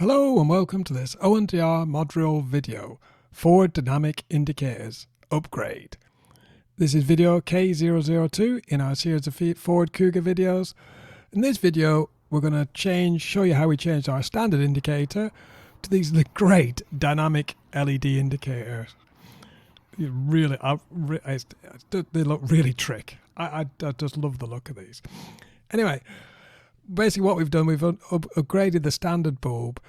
Hello and welcome to this O&DR Modurol video, Ford Dynamic Indicators Upgrade. This is video K002 in our series of Ford Kuga videos. In this video we're going to show you how we changed our standard indicator to these great dynamic LED indicators. They look really trick. I just love the look of these. Anyway, basically what we've done, we've upgraded the standard bulb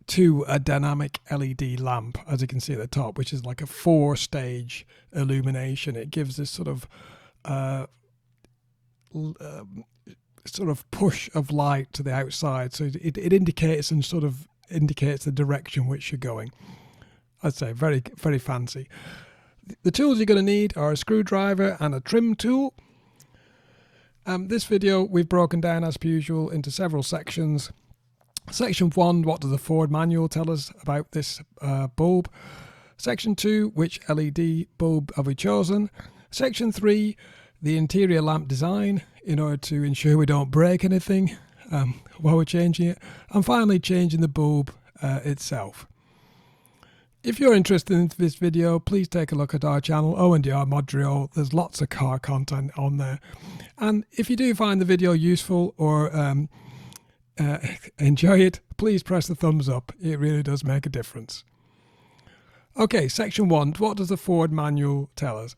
to a dynamic LED lamp, as you can see at the top, which is like a 4-stage illumination. It gives this sort of push of light to the outside, so it indicates and sort of indicates the direction which you're going. I'd say very, very fancy. The tools you're going to need are a screwdriver and a trim tool. This video we've broken down as per usual into several sections. Section 1, what does the Ford manual tell us about this bulb? Section 2, which LED bulb have we chosen? Section 3, the interior lamp design in order to ensure we don't break anything while we're changing it. And finally, changing the bulb itself. If you're interested in this video, please take a look at our channel, O&DR Modurol. There's lots of car content on there. And if you do find the video useful or enjoy it, please press the thumbs up. It really does make a difference. Okay, section 1. What does the Ford manual tell us?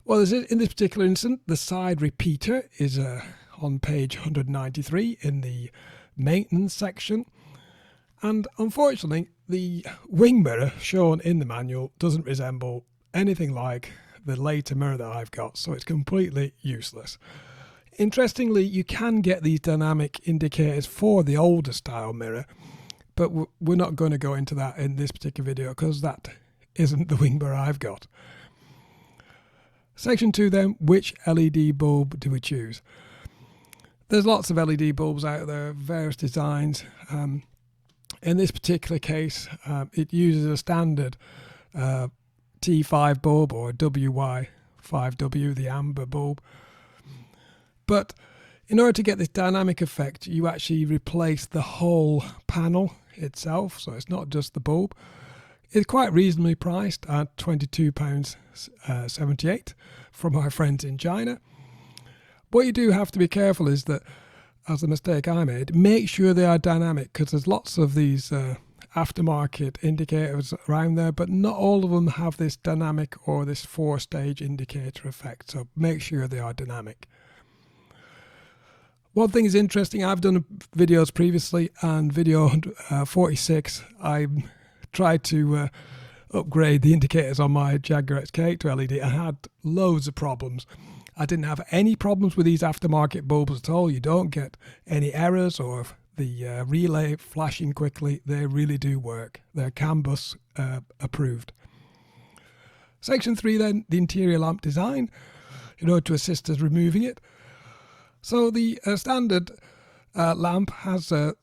Well, in this particular instance, the side repeater is on page 193 in the maintenance section. And unfortunately, the wing mirror shown in the manual doesn't resemble anything like the later mirror that I've got, so it's completely useless. Interestingly, you can get these dynamic indicators for the older style mirror, but we're not going to go into that in this particular video because that isn't the wing mirror I've got. Section 2 then, which LED bulb do we choose? There's lots of LED bulbs out there, various designs. In this particular case, it uses a standard T5 bulb or WY5W, the amber bulb. But in order to get this dynamic effect, you actually replace the whole panel itself, so it's not just the bulb. It's quite reasonably priced at £22.78 from our friends in China. What you do have to be careful is that, as the mistake I made, make sure they are dynamic, because there's lots of these aftermarket indicators around there, but not all of them have this dynamic or this 4-stage indicator effect, so make sure they are dynamic. One thing is interesting, I've done videos previously, and video 46 I tried to upgrade the indicators on my Jaguar XK8 to LED and had loads of problems. I didn't have any problems with these aftermarket bulbs at all. You don't get any errors or the relay flashing quickly. They really do work. They're CAN bus approved. Section 3 then, the interior lamp design, in order to assist us removing it. So the standard lamp has sort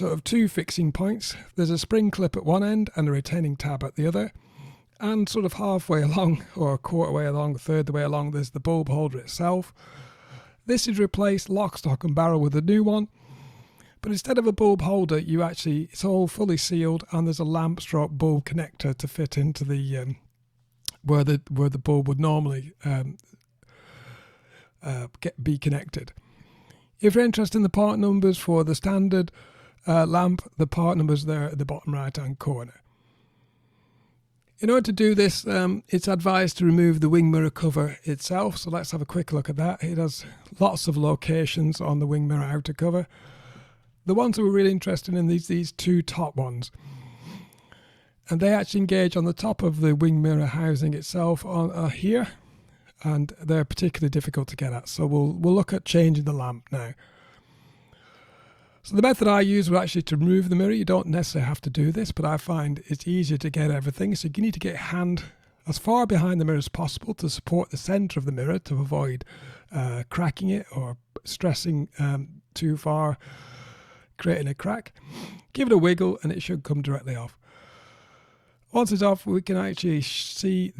of 2 fixing points. There's a spring clip at one end and a retaining tab at the other. And sort of halfway along, or a quarter way along, a third of the way along, there's the bulb holder itself. This is replaced lock, stock and barrel with a new one. But instead of a bulb holder, it's all fully sealed, and there's a lamp stroke bulb connector to fit into the where the bulb would normally be connected. If you're interested in the part numbers for the standard lamp, the part numbers there at the bottom right hand corner. In order to do this, it's advised to remove the wing mirror cover itself. So let's have a quick look at that. It has lots of locations on the wing mirror outer cover. The ones that we're really interested in, these 2 top ones. And they actually engage on the top of the wing mirror housing itself on here. And they're particularly difficult to get at. So we'll look at changing the lamp now. So the method I use was actually to remove the mirror. You don't necessarily have to do this, but I find it's easier to get everything. So you need to get your hand as far behind the mirror as possible to support the center of the mirror to avoid cracking it or stressing too far, creating a crack. Give it a wiggle and it should come directly off. Once it's off, we can actually see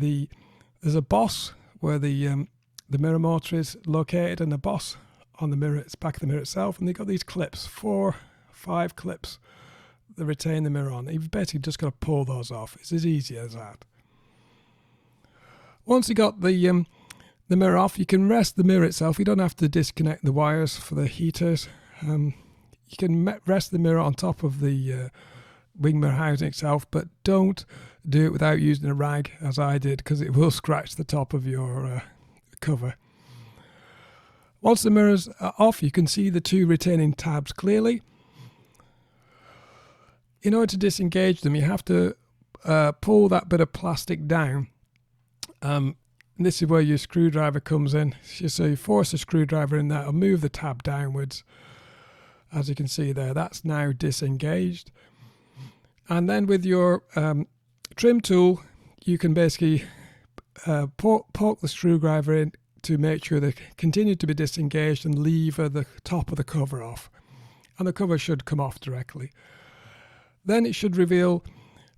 there's a boss where the mirror motor is located, and the boss on the mirror, it's back of the mirror itself, and they've got these clips, 4, 5 clips retain the mirror on. You've basically just got to pull those off. It's as easy as that. Once you got the mirror off, you can rest the mirror itself. You don't have to disconnect the wires for the heaters. You can rest the mirror on top of the wing mirror housing itself, but don't do it without using a rag, as I did, because it will scratch the top of your cover. Once the mirrors are off, you can see the two retaining tabs clearly. In order to disengage them, you have to pull that bit of plastic down. And this is where your screwdriver comes in. So you force a screwdriver in there and move the tab downwards. As you can see there, that's now disengaged. And then with your trim tool, you can basically poke the screwdriver in to make sure they continue to be disengaged and lever the top of the cover off. And the cover should come off directly. Then it should reveal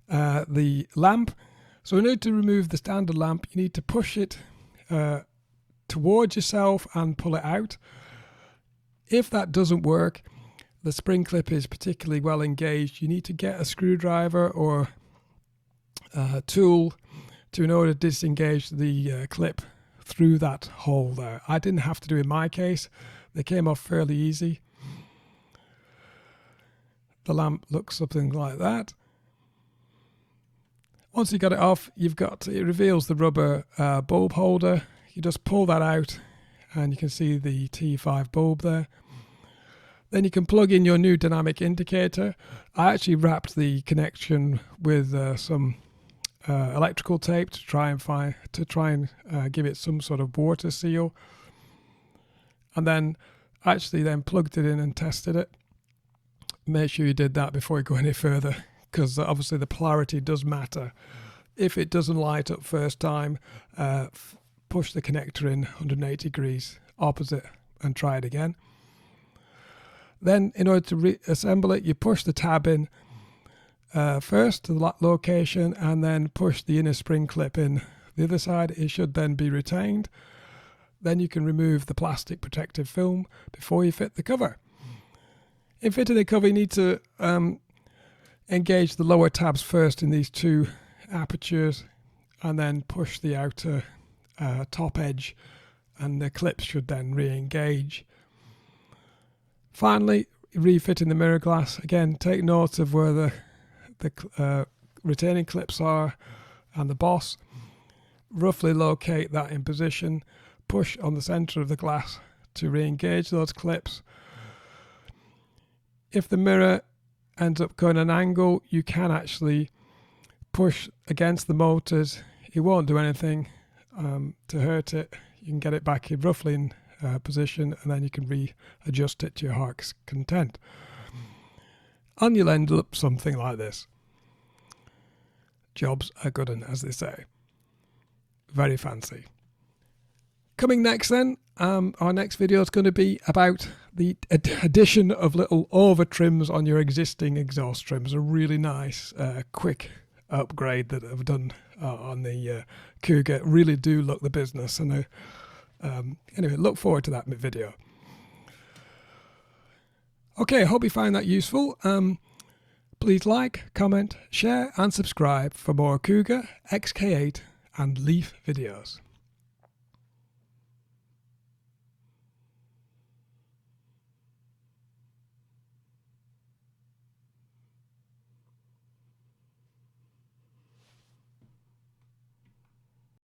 the lamp. So in order to remove the standard lamp, you need to push it towards yourself and pull it out. If that doesn't work, the spring clip is particularly well engaged, you need to get a screwdriver or a tool in order to disengage the clip through that hole there. I didn't have to do it in my case. They came off fairly easy. The lamp looks something like that. Once you got it off, it reveals the rubber bulb holder. You just pull that out and you can see the T5 bulb there. Then you can plug in your new dynamic indicator. I actually wrapped the connection with some electrical tape to try and give it some sort of water seal, and then actually then plugged it in and tested it. Make sure you did that before you go any further, because obviously the polarity does matter. If it doesn't light up first time, push the connector in 180 degrees opposite and try it again. Then in order to reassemble it, you push the tab in first to the location and then push the inner spring clip in the other side. It should then be retained. Then you can remove the plastic protective film before you fit the cover. In fitting the cover, you need to engage the lower tabs first in these two apertures and then push the outer top edge, and the clips should then re-engage. Finally, refitting the mirror glass. Again, take note of where the retaining clips are and the boss. Roughly locate that in position. Push on the center of the glass to re-engage those clips. If the mirror ends up going an angle, you can actually push against the motors. It won't do anything to hurt it. You can get it back in roughly in position, and then you can readjust it to your heart's content. And you'll end up something like this. Jobs are good 'un, as they say. Very fancy. Coming next then, our next video is going to be about the addition of little over trims on your existing exhaust trims. A really nice quick upgrade that I've done on the Kuga. Really do look the business, and anyway, look forward to that video. Okay, I hope you find that useful. Please like, comment, share and subscribe for more Kuga, XK8 and Leaf videos.